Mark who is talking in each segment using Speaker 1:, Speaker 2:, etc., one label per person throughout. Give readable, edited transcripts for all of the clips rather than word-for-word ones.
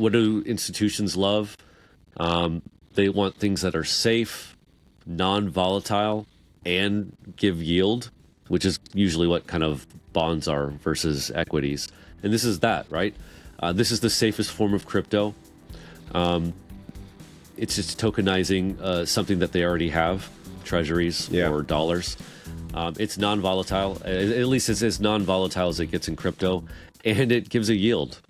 Speaker 1: what do institutions love? They want things that are safe, non-volatile, and give yield, which is usually what kind of bonds are versus equities. And this is that, right? This is the safest form of crypto. It's just tokenizing something that they already have, treasuries or dollars. It's non-volatile. At least it's as non-volatile as it gets in crypto, and it gives a yield.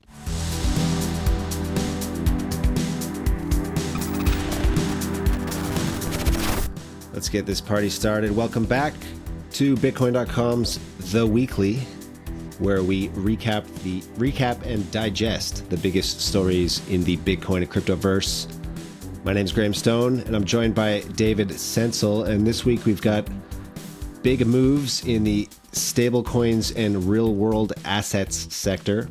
Speaker 2: Let's get this party started. Welcome back to Bitcoin.com's The Weekly, where we recap and digest the biggest stories in the Bitcoin and cryptoverse. My name's Graham Stone, and I'm joined by David Sensel. And this week we've got big moves in the stablecoins and real-world assets sector.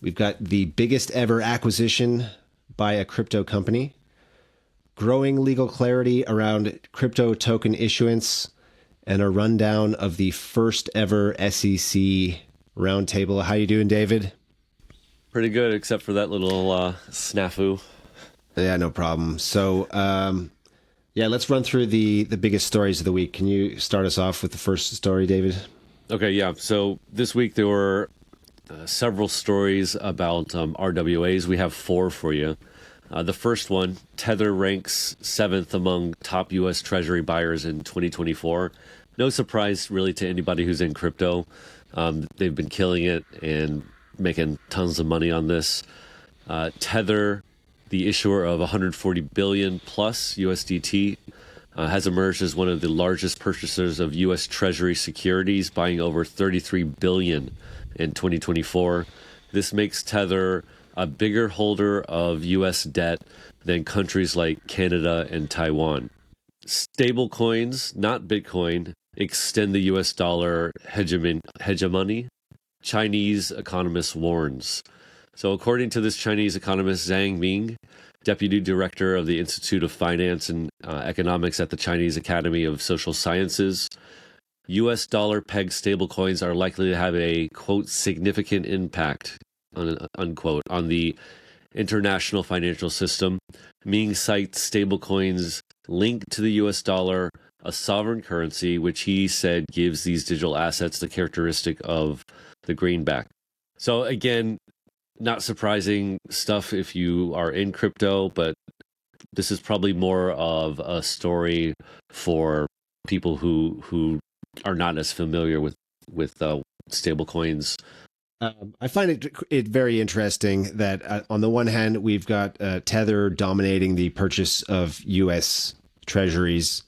Speaker 2: We've got the biggest ever acquisition by a crypto company, growing legal clarity around crypto token issuance, and a rundown of the first ever SEC roundtable. How you doing, David?
Speaker 1: Pretty good, except for that little snafu.
Speaker 2: Yeah, no problem. So, let's run through the biggest stories of the week. Can you start us off with the first story, David?
Speaker 1: Okay, yeah. So this week there were several stories about RWAs. We have 4 for you. The first one, Tether ranks 7th among top U.S. Treasury buyers in 2024. No surprise, really, to anybody who's in crypto. They've been killing it and making tons of money on this. Tether, the issuer of 140 billion plus USDT, has emerged as one of the largest purchasers of U.S. Treasury securities, buying over 33 billion in 2024. This makes Tether a bigger holder of U.S. debt than countries like Canada and Taiwan. Stablecoins, not Bitcoin, extend the U.S. dollar hegemony, Chinese economist warns. So according to this Chinese economist, Zhang Ming, deputy director of the Institute of Finance and Economics at the Chinese Academy of Social Sciences, U.S. dollar-pegged stablecoins are likely to have a, quote, significant impact, unquote, on the international financial system. Ming cites stablecoins linked to the U.S. dollar, a sovereign currency, which he said gives these digital assets the characteristic of the greenback. So again, not surprising stuff if you are in crypto, but this is probably more of a story for people who are not as familiar with stablecoins.
Speaker 2: I find it very interesting that on the one hand, we've got Tether dominating the purchase of U.S. treasuries,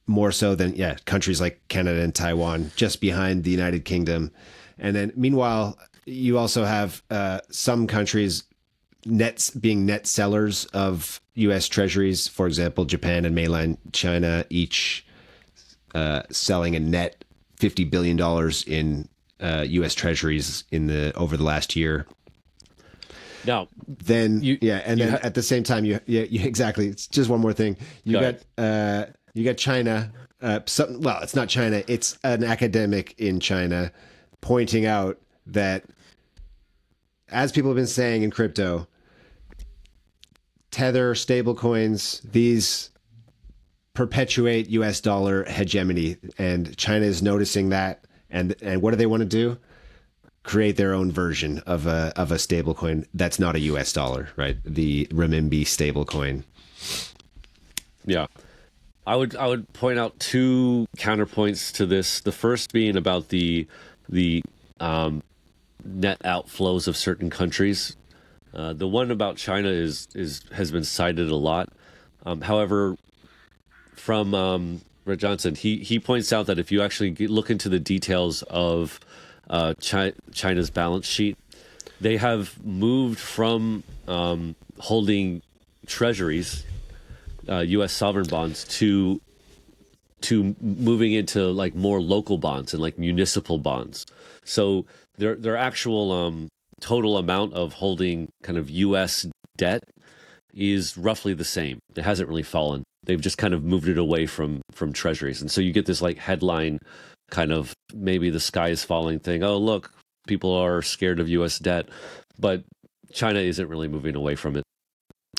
Speaker 2: more so than countries like Canada and Taiwan, just behind the United Kingdom. And then meanwhile, you also have some countries being net sellers of U.S. treasuries. For example, Japan and mainland China each selling a net $50 billion in U.S. treasuries over the last year.
Speaker 1: Now,
Speaker 2: then at the same time, you exactly. It's just one more thing. You got China. It's not China. It's an academic in China pointing out that, as people have been saying in crypto, Tether, stablecoins, these perpetuate U.S. dollar hegemony, and China is noticing that. And what do they want to do? Create their own version of a stablecoin that's not a U.S. dollar, right? The renminbi stablecoin. Yeah,
Speaker 1: I would point out 2 counterpoints to this. The first being about the net outflows of certain countries. The one about China has been cited a lot. However, from Red Johnson, he points out that if you actually look into the details of China's balance sheet, they have moved from holding treasuries, U.S. sovereign bonds, to moving into like more local bonds and like municipal bonds. So their actual total amount of holding kind of U.S. debt is roughly the same. It hasn't really fallen. They've just kind of moved it away from treasuries. And so you get this like headline kind of maybe the sky is falling thing. Oh, look, people are scared of U.S. debt. But China isn't really moving away from it.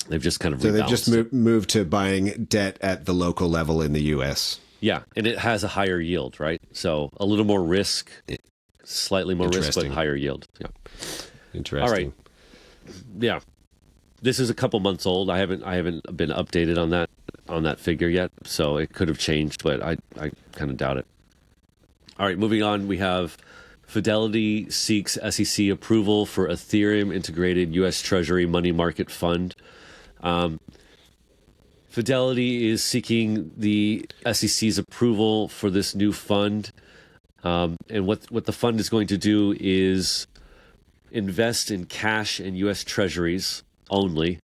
Speaker 1: They've just kind of
Speaker 2: So
Speaker 1: rebalanced.
Speaker 2: they've just moved to buying debt at the local level in the U.S.
Speaker 1: Yeah, and it has a higher yield, right? So a little more risk, slightly more risk, but higher yield. Yeah.
Speaker 2: Interesting.
Speaker 1: All right. Yeah. This is a couple months old. I haven't been updated on that figure yet, so it could have changed, but I kind of doubt it. All right, moving on, we have Fidelity seeks SEC approval for Ethereum integrated U.S. Treasury money market fund. Fidelity is seeking the SEC's approval for this new fund. And what the fund is going to do is invest in cash and U.S. Treasuries only.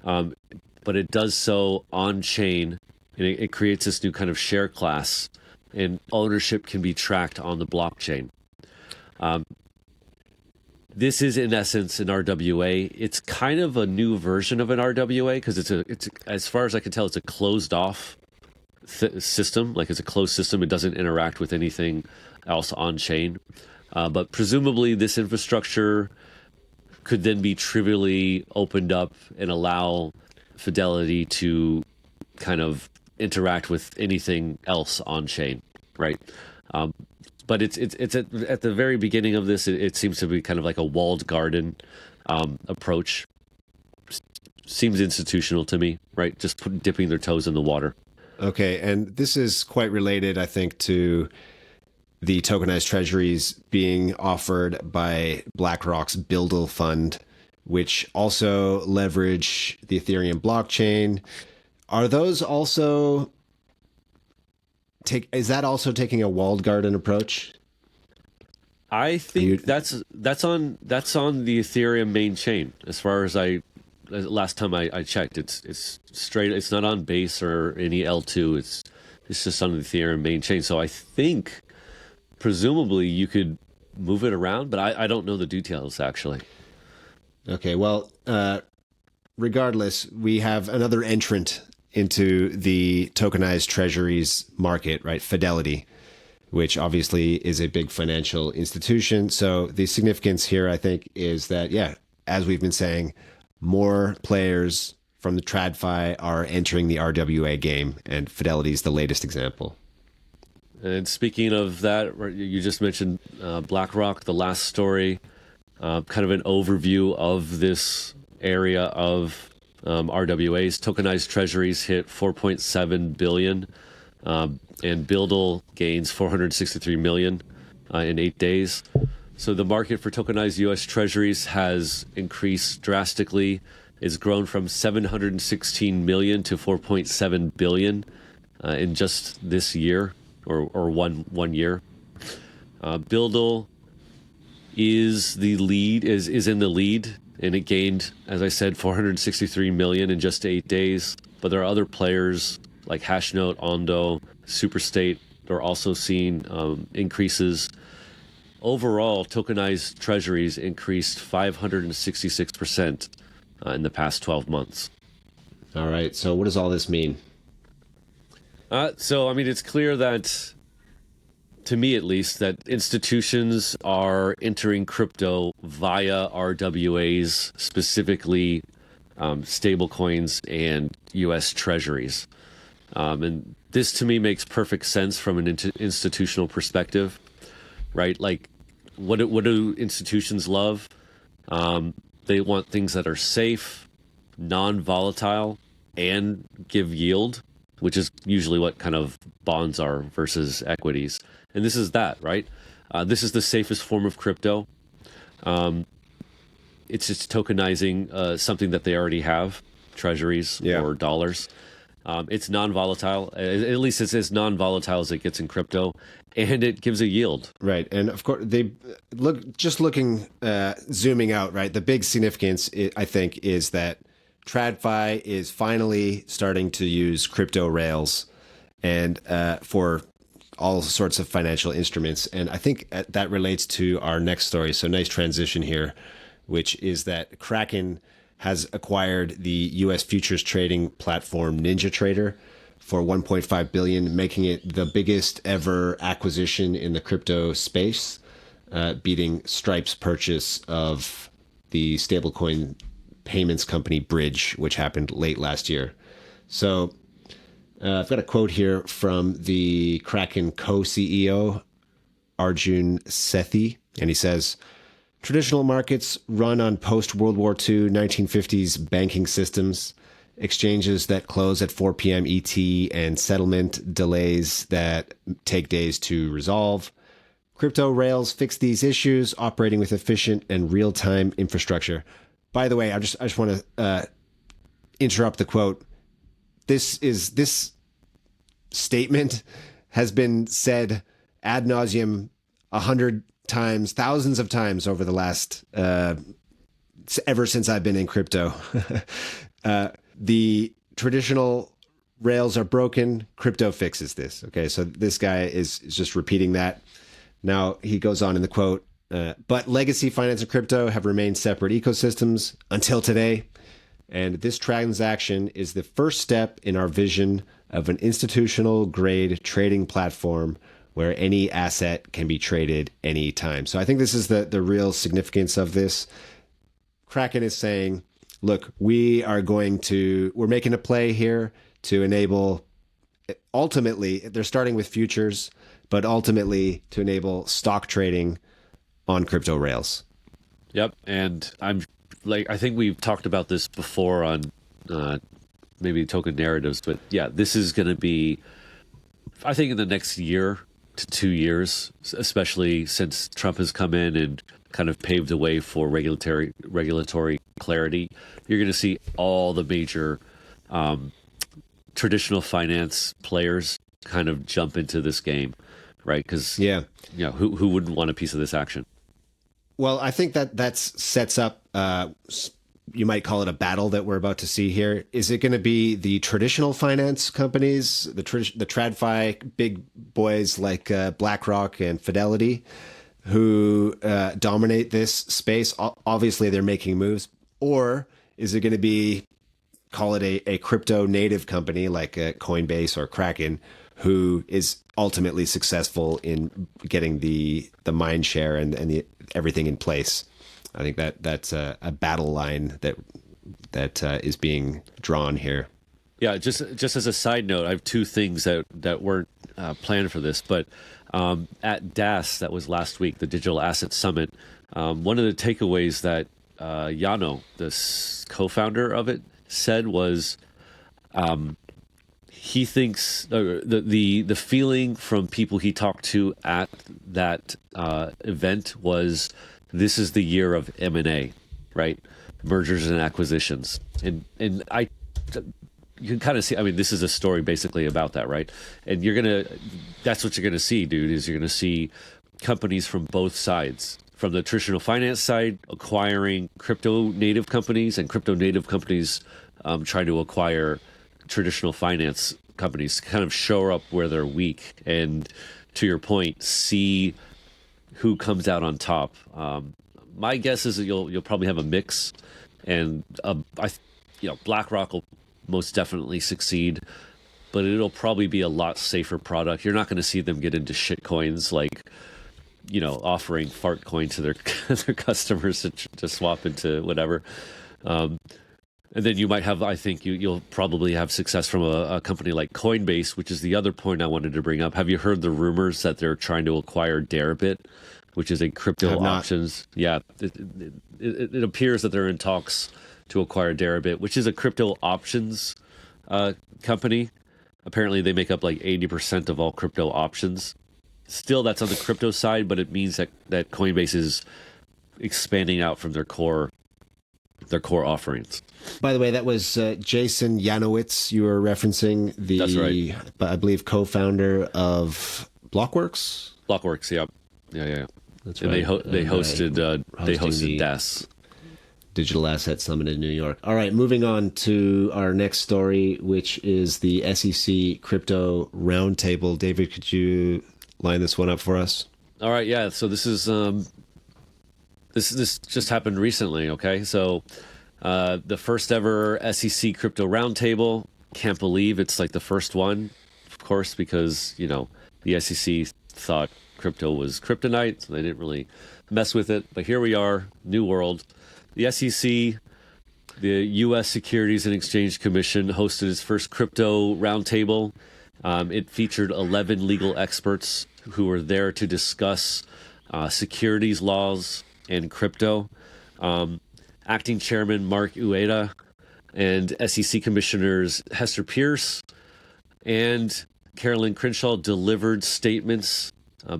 Speaker 1: But it does so on-chain, and it creates this new kind of share class, and ownership can be tracked on the blockchain. This is in essence an RWA. It's kind of a new version of an RWA because it's as far as I can tell, it's a closed off system. Like it's a closed system. It doesn't interact with anything else on chain. But presumably this infrastructure could then be trivially opened up and allow Fidelity to kind of interact with anything else on chain, right? But it's at the very beginning of this. It seems to be kind of like a walled garden approach. Seems institutional to me, right? Just dipping their toes in the water.
Speaker 2: Okay, and this is quite related, I think, to the tokenized treasuries being offered by BlackRock's Buildle fund, which also leverage the Ethereum blockchain. Are those also is that also taking a walled garden approach?
Speaker 1: I think that's on the Ethereum main chain. As far as last time I checked, it's straight. It's not on Base or any L2. It's just on the Ethereum main chain. So I think presumably you could move it around, but I don't know the details actually.
Speaker 2: Okay, well, regardless, we have another entrant into the tokenized treasuries market, right? Fidelity, which obviously is a big financial institution. So the significance here, I think, is that, yeah, as we've been saying, more players from the TradFi are entering the RWA game, and Fidelity is the latest example.
Speaker 1: And speaking of that, you just mentioned BlackRock, the last story, kind of an overview of this area of RWAs. Tokenized treasuries hit 4.7 billion, and Buildle gains 463 million in 8 days. So the market for tokenized U.S. treasuries has increased drastically. It's grown from 716 million to 4.7 billion in just this year, or one year. Buildle is in the lead, and it gained, as I said, 463 million in just 8 days. But there are other players like Hashnote, Ondo, Superstate. They're also seeing increases. Overall, tokenized treasuries increased 566% in the past 12 months.
Speaker 2: All right. So what does all this mean?
Speaker 1: So, I mean, it's clear that, to me at least, that institutions are entering crypto via RWAs, specifically stablecoins and U.S. treasuries. And this, to me, makes perfect sense from an institutional perspective, right? Like, what do institutions love? They want things that are safe, non-volatile, and give yield, which is usually what kind of bonds are versus equities. And this is that, right? This is the safest form of crypto. It's just tokenizing something that they already have, treasuries or dollars. It's non-volatile. At least it's as non-volatile as it gets in crypto, and it gives a yield.
Speaker 2: Right, and of course, zooming out, right? The big significance, I think, is that TradFi is finally starting to use crypto rails and for all sorts of financial instruments. And I think that relates to our next story. So nice transition here, which is that Kraken has acquired the U.S. futures trading platform NinjaTrader for $1.5 billion, making it the biggest ever acquisition in the crypto space, beating Stripe's purchase of the stablecoin payments company Bridge, which happened late last year. So I've got a quote here from the Kraken co-CEO, Arjun Sethi, and he says, traditional markets run on post-World War II 1950s banking systems, exchanges that close at 4 p.m. ET, and settlement delays that take days to resolve. Crypto rails fix these issues, operating with efficient and real-time infrastructure. By the way, I just want to interrupt the quote. This statement has been said ad nauseum 100 times, thousands of times over the last ever since I've been in crypto. The traditional rails are broken. Crypto fixes this. Okay, so this guy is just repeating that. Now he goes on in the quote, but legacy finance and crypto have remained separate ecosystems until today. And this transaction is the first step in our vision of an institutional grade trading platform where any asset can be traded anytime. So I think this is the real significance of this. Kraken is saying, look, we're making a play here to enable, ultimately, they're starting with futures, but ultimately to enable stock trading on crypto rails.
Speaker 1: Yep. And I think we've talked about this before on maybe token narratives, but yeah, this is going to be, I think in the next year to 2 years, especially since Trump has come in and kind of paved the way for regulatory clarity, you're going to see all the major traditional finance players kind of jump into this game, right? Because who wouldn't want a piece of this action?
Speaker 2: Well, I think that sets up, you might call it a battle that we're about to see here. Is it going to be the traditional finance companies, the TradFi big boys like BlackRock and Fidelity, who dominate this space? Obviously, they're making moves. Or is it going to be, call it a crypto native company like Coinbase or Kraken, who is ultimately successful in getting the mind share and everything in place? I think that's a battle line that is being drawn here.
Speaker 1: Yeah, just as a side note, I have two things that weren't planned for this, but at DAS, that was last week, the Digital Asset Summit, one of the takeaways that Yano, the co-founder of it, said was he thinks the feeling from people he talked to at that event was this is the year of M&A, right? Mergers and acquisitions. And you can kind of see, I mean, this is a story basically about that, right? And that's what you're going to see, dude, is you're going to see companies from both sides. From the traditional finance side, acquiring crypto native companies, and crypto native companies trying to acquire traditional finance companies, kind of show up where they're weak. And to your point, see who comes out on top. My guess is that you'll probably have a mix, and BlackRock will most definitely succeed, but it'll probably be a lot safer product. You're not going to see them get into shit coins like, offering fart coin to their customers to swap into whatever. And then you might have, I think you'll probably have success from a company like Coinbase, which is the other point I wanted to bring up. Have you heard the rumors that they're trying to acquire Deribit, which is a crypto options? Yeah, it appears that they're in talks to acquire Deribit, which is a crypto options company. Apparently, they make up like 80% of all crypto options. Still, that's on the crypto side, but it means that Coinbase is expanding out from their core offerings. By
Speaker 2: the way, that was Jason Yanowitz you were referencing,
Speaker 1: That's right.
Speaker 2: I believe, co-founder of Blockworks.
Speaker 1: Blockworks, yeah.
Speaker 2: That's
Speaker 1: and
Speaker 2: right.
Speaker 1: They hosted DAS.
Speaker 2: Digital Asset Summit in New York. All right, moving on to our next story, which is the SEC Crypto Roundtable. David, could you line this one up for us?
Speaker 1: All right, yeah. So this is this just happened recently. Okay, so the first ever SEC Crypto Roundtable. Can't believe it's like the first one, of course, because the SEC thought crypto was kryptonite, so they didn't really mess with it. But here we are, new world. the SEC, the U.S. Securities and Exchange Commission, hosted its first crypto roundtable. It featured 11 legal experts who were there to discuss securities laws and crypto. Acting Chairman Mark Ueda and SEC Commissioners Hester Pierce and Carolyn Crenshaw delivered statements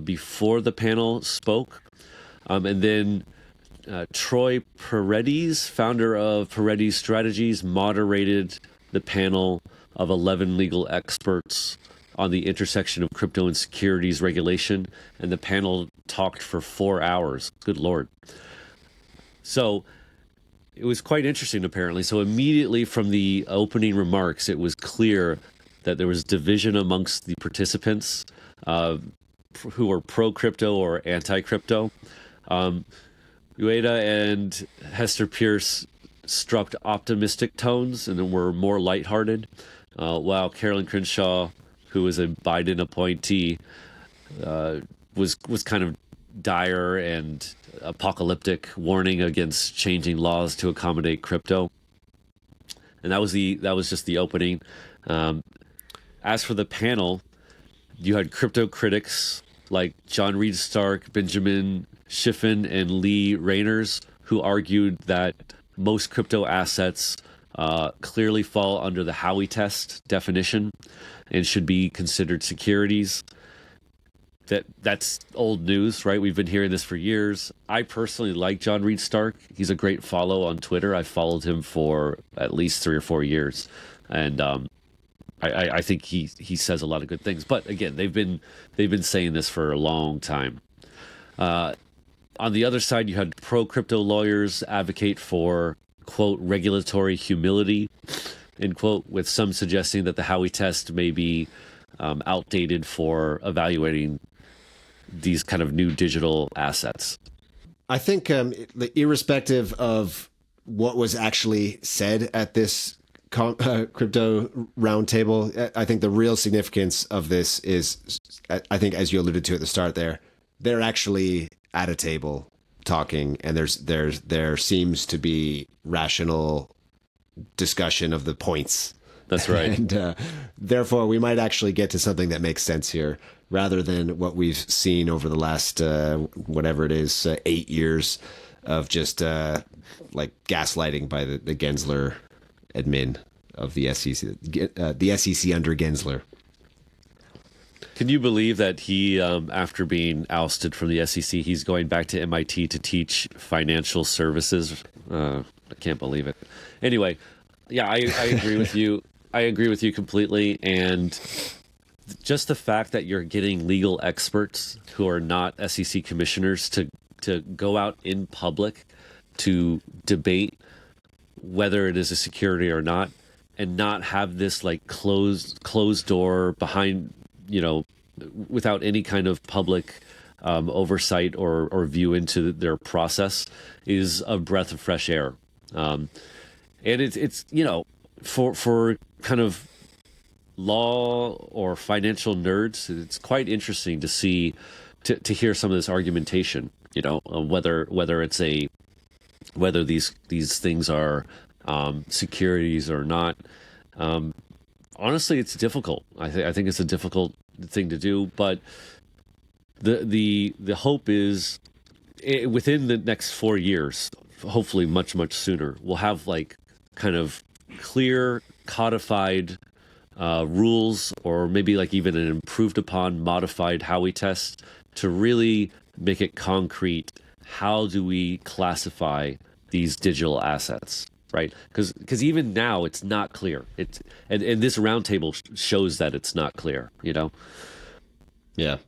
Speaker 1: before the panel spoke. And then Troy Paredes, founder of Paredes Strategies, moderated the panel of 11 legal experts on the intersection of crypto and securities regulation. And the panel talked for 4 hours. Good Lord. So it was quite interesting, apparently. So immediately from the opening remarks, it was clear that there was division amongst the participants who were pro-crypto or anti-crypto. Ueda and Hester Pierce struck optimistic tones and were more lighthearted, while Carolyn Crenshaw, who was a Biden appointee, was kind of dire and apocalyptic, warning against changing laws to accommodate crypto. And that was just the opening. As for the panel, you had crypto critics like John Reed Stark, Benjamin Shiffman, and Lee Rayners, who argued that most crypto assets clearly fall under the Howey test definition and should be considered securities. That's old news, right? We've been hearing this for years. I personally like John Reed Stark. He's a great follow on Twitter. I've followed him for at least 3 or 4 years, and I think he says a lot of good things. But again, they've been saying this for a long time. On the other side, you had pro-crypto lawyers advocate for, quote, regulatory humility, end quote, with some suggesting that the Howey test may be outdated for evaluating these kind of new digital assets.
Speaker 2: I think irrespective of what was actually said at this crypto roundtable, I think the real significance of this is, I think, as you alluded to at the start there, they're actually at a table talking, and there seems to be rational discussion of the points.
Speaker 1: That's right.
Speaker 2: And therefore, we might actually get to something that makes sense here, rather than what we've seen over the last, whatever it is, 8 years of just like gaslighting by the Gensler admin of the SEC under Gensler.
Speaker 1: Can you believe that he, after being ousted from the SEC, he's going back to MIT to teach financial services? I can't believe it. Anyway, yeah, I agree with you. I agree with you completely. And just the fact that you're getting legal experts who are not SEC commissioners to go out in public to debate whether it is a security or not, and not have this like closed door behind, without any kind of public oversight or view into their process, is a breath of fresh air. And it's for kind of law or financial nerds, it's quite interesting to see to hear some of this argumentation. Whether these things are securities or not. Honestly, it's difficult. I think it's a difficult thing to do, but the hope is within the next 4 years, hopefully much sooner, we'll have like kind of clear codified rules, or maybe like even an improved upon modified Howey test to really make it concrete. How do we classify these digital assets, right? Because even now it's not clear. And this roundtable shows that it's not clear.
Speaker 2: Yeah.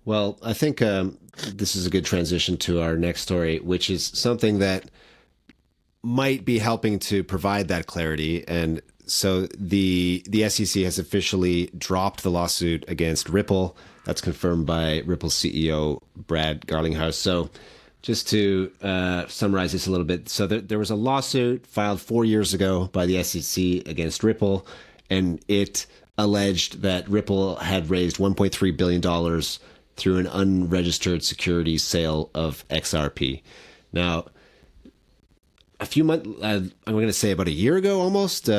Speaker 2: Well, I think this is a good transition to our next story, which is something that might be helping to provide that clarity. And so the SEC has officially dropped the lawsuit against Ripple. That's confirmed by Ripple's CEO, Brad Garlinghouse. So just to summarize this a little bit. So there was a lawsuit filed 4 years ago by the SEC against Ripple, and it alleged that Ripple had raised $1.3 billion through an unregistered securities sale of XRP. Now, a few months, I'm going to say about a year ago almost,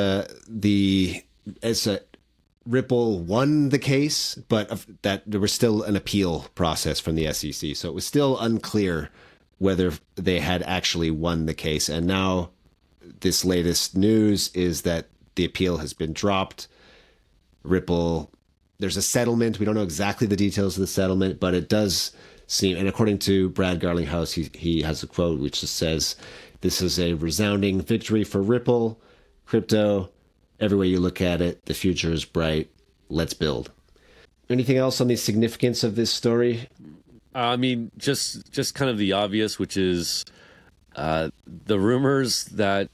Speaker 2: Ripple won the case, but that there was still an appeal process from the SEC. So it was still unclear whether they had actually won the case. And now this latest news is that the appeal has been dropped. Ripple, there's a settlement. We don't know exactly the details of the settlement, but it does seem, and according to Brad Garlinghouse, he has a quote which just says, "This is a resounding victory for Ripple, crypto. Every way you look at it, the future is bright. Let's build." Anything else on the significance of this story?
Speaker 1: I mean, just kind of the obvious, which is the rumors that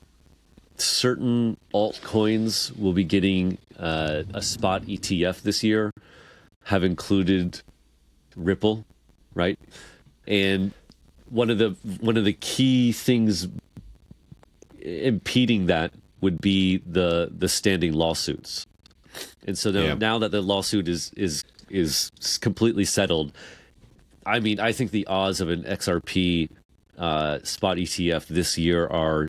Speaker 1: certain altcoins will be getting a spot ETF this year have included Ripple, right? And one of the key things impeding that would be the standing lawsuits. And so now that the lawsuit is completely settled, I mean, I think the odds of an XRP spot ETF this year are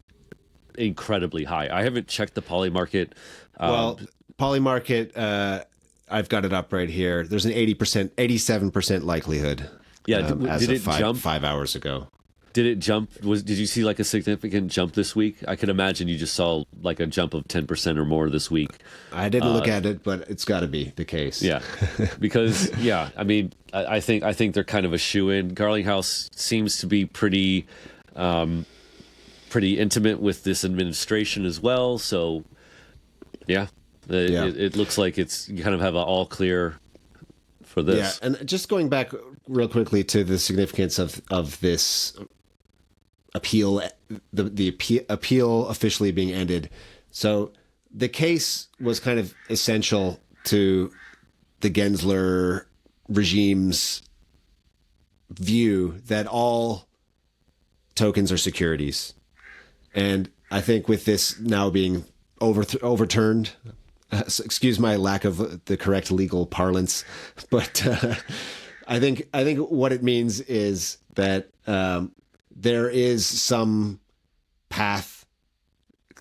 Speaker 1: incredibly high. I haven't checked the Polymarket.
Speaker 2: Polymarket, I've got it up right here. There's an 87% likelihood.
Speaker 1: Yeah,
Speaker 2: as
Speaker 1: did
Speaker 2: of
Speaker 1: it jump
Speaker 2: 5 hours ago?
Speaker 1: Did it jump? Did you see like a significant jump this week? I could imagine you just saw like a jump of 10% or more this week.
Speaker 2: I didn't look at it, but it's got to be the case.
Speaker 1: Yeah, because I mean, I think they're kind of a shoe-in. Garlinghouse seems to be pretty intimate with this administration as well. So it looks like you kind of have an all clear for this.
Speaker 2: Yeah, and just going back real quickly to the significance of this appeal, the appeal officially being ended. So the case was kind of essential to the Gensler regime's view that all tokens are securities. And I think with this now being overturned, excuse my lack of the correct legal parlance, but I think what it means is that there is some path.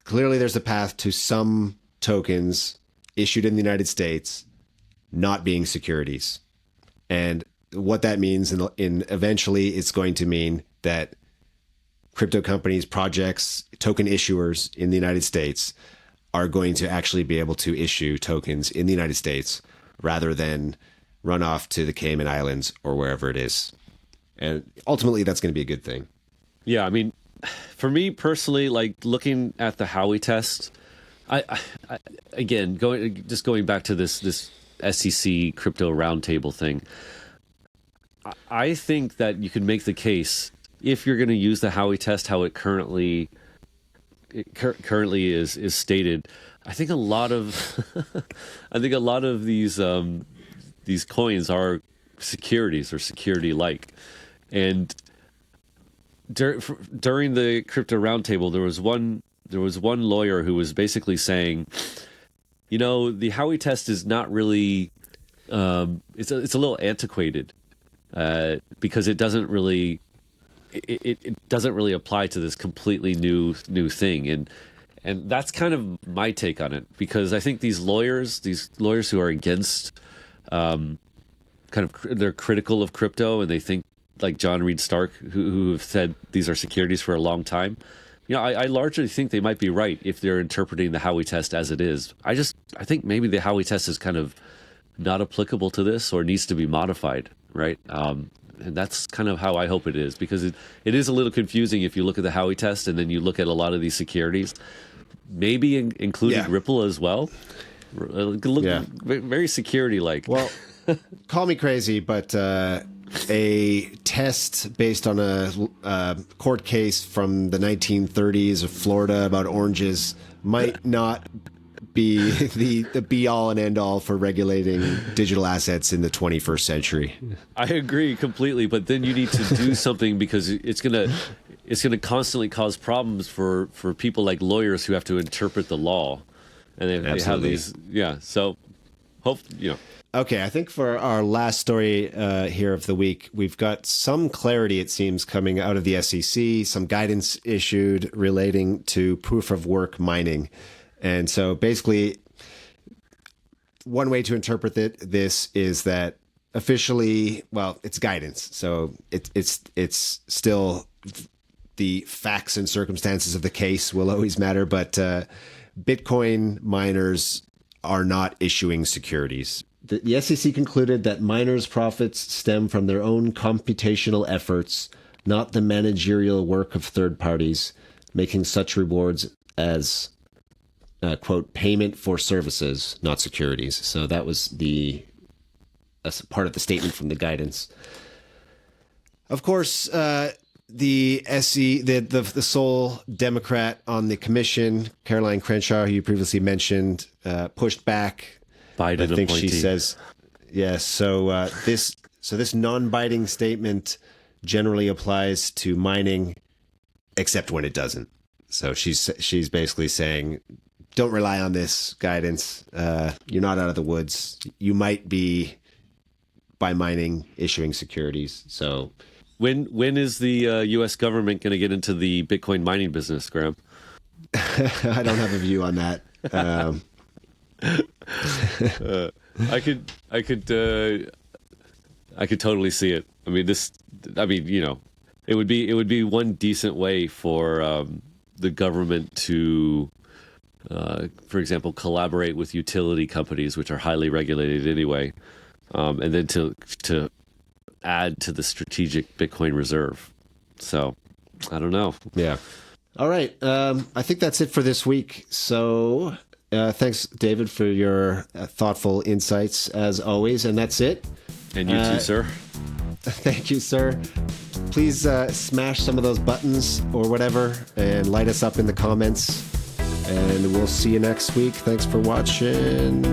Speaker 2: Clearly, there's a path to some tokens issued in the United States not being securities, and what that means in eventually it's going to mean that crypto companies, projects, token issuers in the United States are going to actually be able to issue tokens in the United States rather than run off to the Cayman Islands or wherever it is. And ultimately, that's going to be a good thing.
Speaker 1: Yeah, I mean, for me personally, like looking at the Howey test, I again, going back to this SEC crypto roundtable thing, I think that you can make the case if you're going to use the Howey test, how it currently is stated. I think a lot of these coins are securities or security-like, and during the crypto roundtable, there was one lawyer who was basically saying, the Howey test is not really it's a little antiquated because it doesn't really apply to this completely new thing, and that's kind of my take on it, because I think these lawyers who are against they're critical of crypto, and they think like John Reed Stark, who have said these are securities for a long time. I largely think they might be right if they're interpreting the Howey test as it is. I think maybe the Howey test is kind of not applicable to this or needs to be modified, right? And that's kind of how I hope it is, because it is a little confusing if you look at the Howey test and then you look at a lot of these securities, maybe including Ripple as well. Very security-like.
Speaker 2: Well, call me crazy, but a test based on a court case from the 1930s of Florida about oranges might not be the be-all and end-all for regulating digital assets in the 21st century.
Speaker 1: I agree completely, but then you need to do something, because it's gonna constantly cause problems for people like lawyers who have to interpret the law, and they have these. Yeah, so hope
Speaker 2: Okay, I think for our last story here of the week, we've got some clarity, it seems, coming out of the SEC, some guidance issued relating to proof of work mining. And so basically, one way to interpret this is that officially, well, it's guidance. So it's still the facts and circumstances of the case will always matter, but Bitcoin miners are not issuing securities. The SEC concluded that miners' profits stem from their own computational efforts, not the managerial work of third parties, making such rewards as, quote, payment for services, not securities. So that was that's part of the statement from the guidance. Of course, the sole Democrat on the commission, Caroline Crenshaw, who you previously mentioned, pushed back.
Speaker 1: Biden
Speaker 2: I think
Speaker 1: appointee.
Speaker 2: she says, yes. So this non-binding statement generally applies to mining, except when it doesn't. So she's basically saying, don't rely on this guidance. You're not out of the woods. You might be, by mining, issuing securities. So
Speaker 1: when is the U.S. government going to get into the Bitcoin mining business, Graham?
Speaker 2: I don't have a view on that.
Speaker 1: I could totally see it. I mean, it would be one decent way for the government to, for example, collaborate with utility companies, which are highly regulated anyway, and then to add to the strategic Bitcoin reserve. So, I don't know.
Speaker 2: Yeah. All right. I think that's it for this week. So thanks, David, for your thoughtful insights, as always. And that's it.
Speaker 1: And you too, sir.
Speaker 2: Thank you, sir. Please smash some of those buttons or whatever and light us up in the comments. And we'll see you next week. Thanks for watching.